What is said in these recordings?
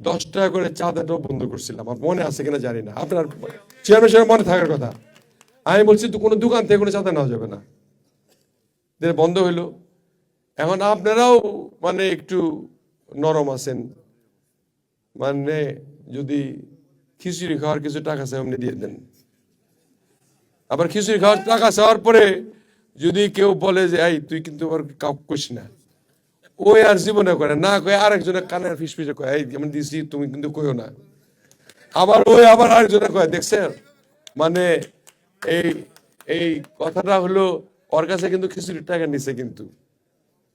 10 টাকা করে চাঁদাটাও বন্ধ করছিলাম, মনে আছে কিনা জানি না, আপনার চেয়ারম্যান সাহেব মনে থাকার কথা। আমি বলছি তো কোনো দোকান থেকে কোনো চাঁদা নেওয়া যাবে না, বন্ধ হইলো। এখন আপনারাও মানে একটু নরম আছেন, মানে যদি খিচুড়ি খাওয়ার কিছু টাকা চাই আপনি দিয়ে দেন, আবার খিচুড়ি খাওয়ার টাকা চাওয়ার পরে যদি কেউ বলে যে এই তুই কিন্তু আবার কাউ কইস না, ওই আর জীবনে করে না, কয়ে আরেকজনের কানের ফিসফিসে কয় এই যেমন দিছি তুমি কিন্তু কইও না, আবার ওই আবার আরেকজনে কয় দেখছেন। মানে এই এই কথাটা হলো ওর কাছে কিন্তু খিচুড়ির টাকা নিছে, কিন্তু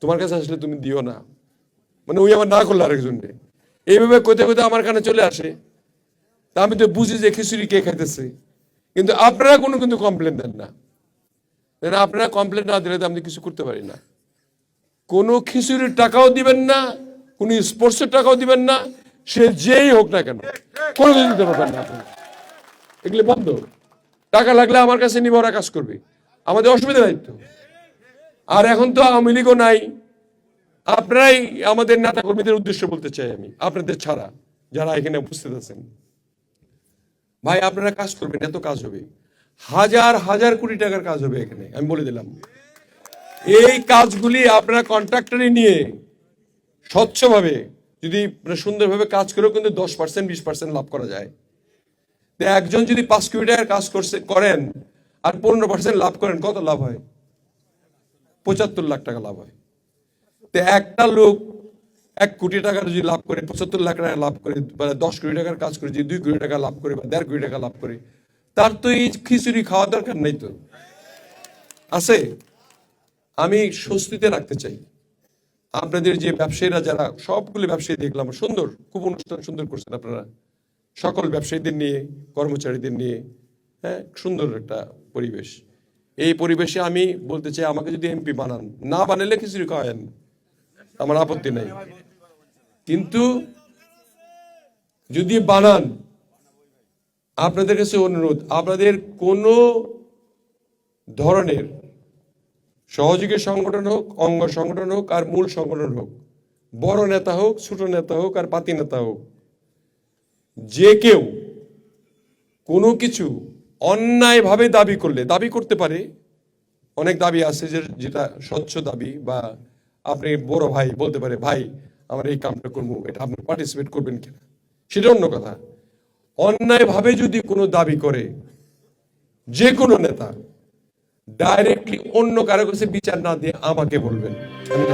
তোমার কাছে আসলে তুমি দিও না, মানে ওই আবার না করলো আরেকজনকে। এইভাবে কোথায় কোথায় আমার কানে চলে আসে, তা আমি তো বুঝি যে খিচুড়ি কে খাইতেছে, কিন্তু আপনারা কোনো কিন্তু কমপ্লেন দেন না। আপনারা কমপ্লেন না দিলে তো আমি কিছু করতে পারি না। কোনো খিচুড়ির টাকাও দিবেন না, কোনো স্পোর্টসের টাকাও দিবেন না, সে যেই হোক না কেন কোনো কিছু দিতে পারবেন না আপনারা। এগুলো বন্ধ। টাকা লাগলে আমার কাছে নিবে, ওরা কাজ করবে, আমাদের অসুবিধা নাই তো। আর এখন তো আওয়ামী লীগও নাই, আপনারাই আমাদের নেতা কর্মীদের উদ্দেশ্য বলতে চাই আমি, আপনাদের ছাড়া যারা এখানে উপস্থিত আছেন, ভাই আপনারা কাজ করবেন, এত কাজ হবে, হাজার হাজার কোটি টাকার কাজ হবে এখানে, আমি বলে দিলাম। এই কাজগুলি আপনারা কন্ট্রাক্টরে নিয়ে স্বচ্ছভাবে যদি সুন্দরভাবে কাজ করেও কিন্তু 10% 20% লাভ করা যায়। একজন যদি 5 কোটি টাকার কাজ করেন আর 15% লাভ করেন, কত লাভ হয়? 75 লাখ টাকা লাভ হয়। তো একটা লোক 1 কোটি টাকার যদি লাভ করে, 75 লাখ টাকা লাভ করে, 10 কোটি টাকার কাজ করে যদি 2 কোটি টাকা লাভ করে বা 1.5 কোটি টাকা লাভ করে, তার তো এই খিচুড়ি খাওয়া দরকার নেই তো, আছে? আমি স্বস্তিতে রাখতে চাই আপনাদের যে ব্যবসায়ীরা, যারা সবগুলো ব্যবসায়ী দেখলাম সুন্দর, খুব অনুষ্ঠান সুন্দর করছেন আপনারা, সকল ব্যবসায়ীদের নিয়ে, কর্মচারীদের নিয়ে, হ্যাঁ, সুন্দর একটা পরিবেশ। এই পরিবেশে আমি বলতে চাই, আমাকে যদি এমপি বানান, না বানালে খিচুড়ি খাওয়ায়েন, আমার আপত্তি নাই, কিন্তু যদি বানান, আপনাদের কাছে অনুরোধ, আপনাদের কোনো ধরনের সহযোগী সংগঠন হোক, অঙ্গ সংগঠন হোক আর মূল সংগঠন হোক, বড় নেতা হোক, ছোট নেতা হোক আর পাতি নেতা হোক, যে কেউ কোনো কিছু অন্যায়ভাবে দাবি করলে, দাবি করতে পারে, অনেক দাবি আছে যেটা স্বচ্ছ দাবি, বা আপনি বড় ভাই বলতে পারে ভাই আমার এই কামটা করবো, এটা আপনি পার্টিসিপেট করবেন কিনা, সেটা অন্য কথা। অন্যায়ভাবে যদি কোনো দাবি করে যে কোনো নেতা, ডাইরেক্টলি অন্য কারো কাছে বিচার না দিয়ে আমাকে বলবেন, আমি